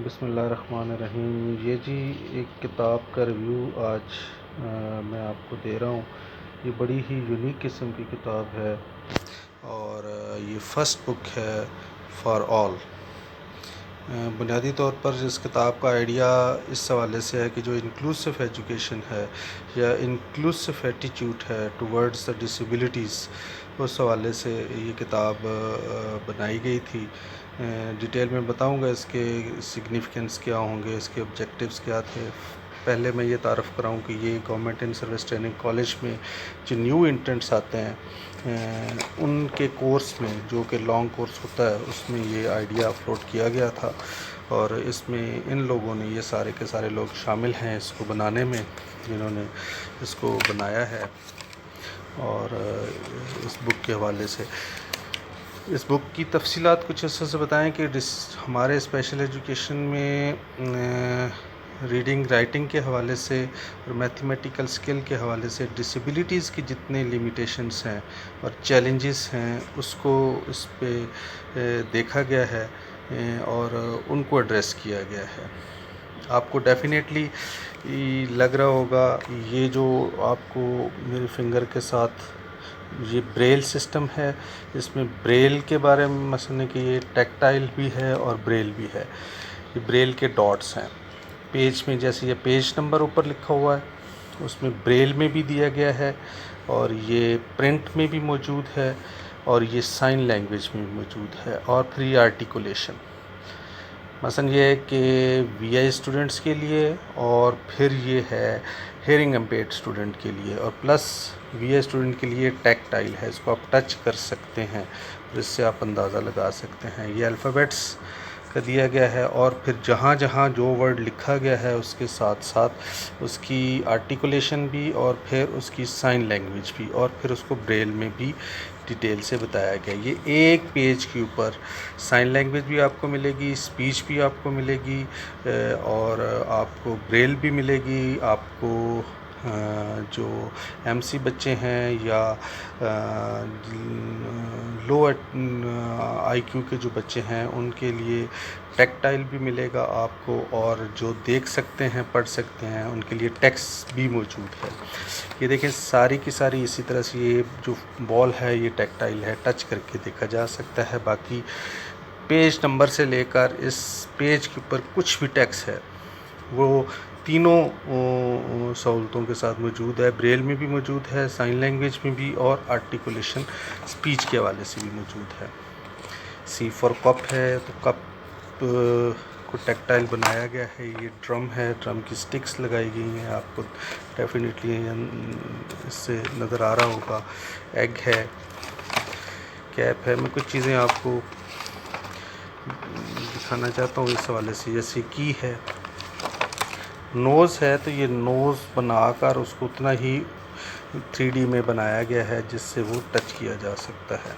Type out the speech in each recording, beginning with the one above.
بسم اللہ الرحمن الرحیم۔ یہ جی ایک کتاب کا ریویو آج میں آپ کو دے رہا ہوں۔ یہ بڑی ہی یونیک قسم کی کتاب ہے اور یہ فرسٹ بک ہے فار آل۔ بنیادی طور پر اس کتاب کا آئیڈیا اس حوالے سے ہے کہ جو انکلوسیو ایجوکیشن ہے یا انکلوسیو ایٹیٹیوڈ ہے ٹورڈز دا ڈسیبلٹیز، اس حوالے سے یہ کتاب بنائی گئی تھی۔ ڈیٹیل میں بتاؤں گا اس کے سگنیفیکنس کیا ہوں گے، اس کے آبجیکٹیوز کیا تھے۔ پہلے میں یہ تعارف کراؤں کہ یہ گورنمنٹ ان سروس ٹریننگ کالج میں جو نیو انٹرنٹس آتے ہیں ان کے کورس میں، جو کہ لانگ کورس ہوتا ہے، اس میں یہ آئیڈیا اپلوڈ کیا گیا تھا اور اس میں ان لوگوں نے، یہ سارے کے سارے لوگ شامل ہیں اس کو بنانے میں، جنہوں نے اس کو بنایا ہے۔ اور اس بک کے حوالے سے اس بک کی تفصیلات کچھ اس سے بتائیں کہ ہمارے اسپیشل ایجوکیشن میں ریڈنگ رائٹنگ کے حوالے سے اور میتھمیٹیکل سکل کے حوالے سے ڈسیبلٹیز کی جتنے لیمیٹیشنز ہیں اور چیلنجز ہیں، اس کو اس پہ دیکھا گیا ہے اور ان کو ایڈریس کیا گیا ہے۔ آپ کو ڈیفینیٹلی لگ رہا ہوگا، یہ جو آپ کو میرے فنگر کے ساتھ یہ بریل سسٹم ہے، اس میں بریل کے بارے میں مثلا کہ یہ ٹیکٹائل بھی ہے اور بریل بھی ہے۔ یہ بریل کے ڈاٹس ہیں پیج میں، جیسے یہ پیج نمبر اوپر لکھا ہوا ہے، اس میں بریل میں بھی دیا گیا ہے اور یہ پرنٹ میں بھی موجود ہے اور یہ سائن لینگویج میں بھی موجود ہے۔ اور پھر یہ آرٹیکولیشن، مثلا یہ ہے کہ وی آئی اسٹوڈنٹس کے لیے، اور پھر یہ ہے ہیئرنگ امپیئرڈ اسٹوڈنٹ کے لیے، اور پلس وی آئی اسٹوڈنٹ کے لیے ٹیکٹائل ہے، اس کو آپ ٹچ کر سکتے ہیں اور اس سے آپ اندازہ لگا سکتے ہیں۔ یہ الفابیٹس کا دیا گیا ہے اور پھر جہاں جہاں جو ورڈ لکھا گیا ہے اس کے ساتھ ساتھ اس کی آرٹیکولیشن بھی اور پھر اس کی سائن لینگویج بھی اور پھر اس کو بریل میں بھی ڈیٹیل سے بتایا گیا۔ یہ ایک پیج کے اوپر سائن لینگویج بھی آپ کو ملے گی، اسپیچ بھی آپ کو ملے گی اور آپ کو بریل بھی ملے گی۔ آپ کو جو ایم سی بچے ہیں یا لو آئی کیو کے جو بچے ہیں ان کے لیے ٹیکٹائل بھی ملے گا آپ کو، اور جو دیکھ سکتے ہیں پڑھ سکتے ہیں ان کے لیے ٹیکسٹ بھی موجود ہے۔ یہ دیکھیں ساری کی ساری اسی طرح سے، یہ جو بال ہے یہ ٹیکٹائل ہے، ٹچ کر کے دیکھا جا سکتا ہے۔ باقی پیج نمبر سے لے کر اس پیج کے اوپر کچھ بھی ٹیکسٹ ہے وہ تینوں سہولتوں کے ساتھ موجود ہے۔ بریل میں بھی موجود ہے، سائن لینگویج میں بھی، اور آرٹیکولیشن اسپیچ کے حوالے سے بھی موجود ہے۔ سی فار کپ ہے تو کپ کو ٹیکٹائل بنایا گیا ہے۔ یہ ڈرم ہے، ڈرم کی سٹکس لگائی گئی ہیں، آپ کو ڈیفینیٹلی اس سے نظر آ رہا ہوگا۔ ایگ ہے، کیپ ہے۔ میں کچھ چیزیں آپ کو دکھانا چاہتا ہوں اس حوالے سے، جیسے کی ہے، نوز ہے تو یہ نوز بنا کر اس کو اتنا ہی 3D میں بنایا گیا ہے جس سے وہ ٹچ کیا جا سکتا ہے۔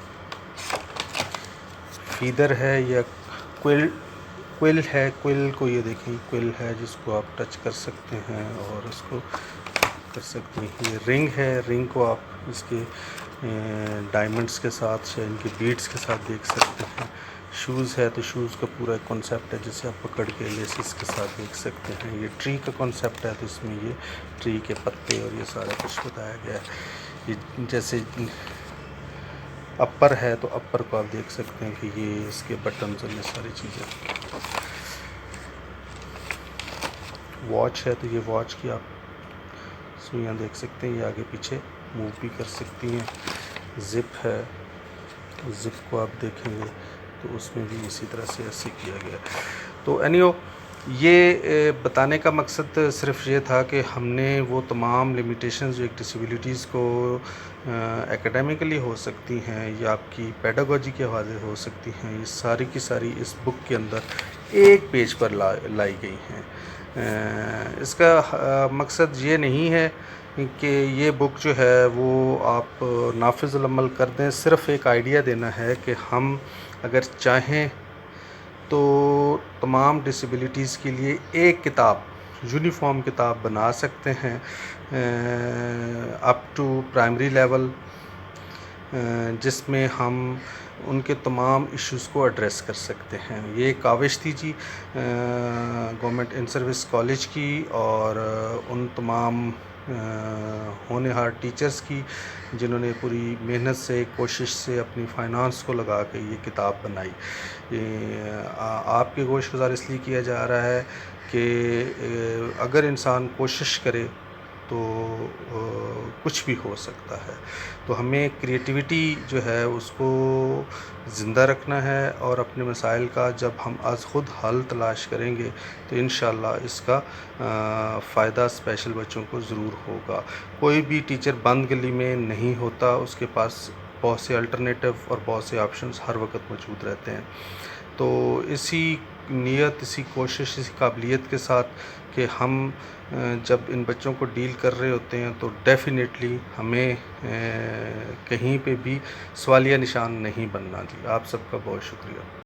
فیدر ہے یا کوئل ہے، کوئل کو یہ دیکھیں، کوئل ہے جس کو آپ ٹچ کر سکتے ہیں اور اس کو کر سکتے ہیں۔ یہ رنگ ہے، رنگ کو آپ اس کے ڈائمنڈس کے ساتھ یا ان کے بیڈز کے ساتھ دیکھ سکتے ہیں۔ شوز ہے تو شوز کا پورا ایک کانسیپٹ ہے جسے آپ پکڑ کے لیسز کے ساتھ دیکھ سکتے ہیں۔ یہ ٹری کا کانسیپٹ ہے تو اس میں یہ ٹری کے پتے اور یہ سارا کچھ بتایا گیا ہے۔ یہ جیسے اپر ہے تو اپر کو آپ دیکھ سکتے ہیں کہ یہ اس کے بٹنز اور یہ ساری چیزیں۔ واچ ہے تو یہ واچ کی آپ سوئیاں دیکھ سکتے ہیں، یہ آگے پیچھے موو بھی کر سکتی ہیں۔ زپ ہے، زپ کو آپ دیکھیں گے تو اس میں بھی اسی طرح سے ایسے کیا گیا۔ تو اینیو یہ بتانے کا مقصد صرف یہ تھا کہ ہم نے وہ تمام لیمیٹیشنز جو ایک ڈسیبلٹیز کو ایکیڈیمکلی ہو سکتی ہیں یا آپ کی پیڈاگوجی کے حوالے ہو سکتی ہیں، یہ ساری کی ساری اس بک کے اندر ایک پیج پر لائی گئی ہیں۔ اس کا مقصد یہ نہیں ہے کہ یہ بک جو ہے وہ آپ نافذ العمل کر دیں، صرف ایک آئیڈیا دینا ہے کہ ہم اگر چاہیں تو تمام ڈسیبلٹیز کے لیے ایک کتاب، یونیفارم کتاب بنا سکتے ہیں اپ ٹو پرائمری لیول، جس میں ہم ان کے تمام ایشوز کو ایڈریس کر سکتے ہیں۔ یہ ایک کاوش تھی جی گورنمنٹ ان سروس کالج کی اور ان تمام ہونہار ٹیچرز کی جنہوں نے پوری محنت سے کوشش سے اپنی فائنانس کو لگا کے یہ کتاب بنائی۔ آپ کے گوش گزار اس لیے کیا جا رہا ہے کہ اگر انسان کوشش کرے تو کچھ بھی ہو سکتا ہے، تو ہمیں کریٹیوٹی جو ہے اس کو زندہ رکھنا ہے اور اپنے مسائل کا جب ہم از خود حل تلاش کریں گے تو انشاءاللہ اس کا فائدہ اسپیشل بچوں کو ضرور ہوگا۔ کوئی بھی ٹیچر بند گلی میں نہیں ہوتا، اس کے پاس بہت سے الٹرنیٹو اور بہت سے آپشنز ہر وقت موجود رہتے ہیں۔ تو اسی نیت، اسی کوشش، اسی قابلیت کے ساتھ کہ ہم جب ان بچوں کو ڈیل کر رہے ہوتے ہیں تو ڈیفینیٹلی ہمیں کہیں پہ بھی سوالیہ نشان نہیں بننا۔ جی آپ سب کا بہت شکریہ۔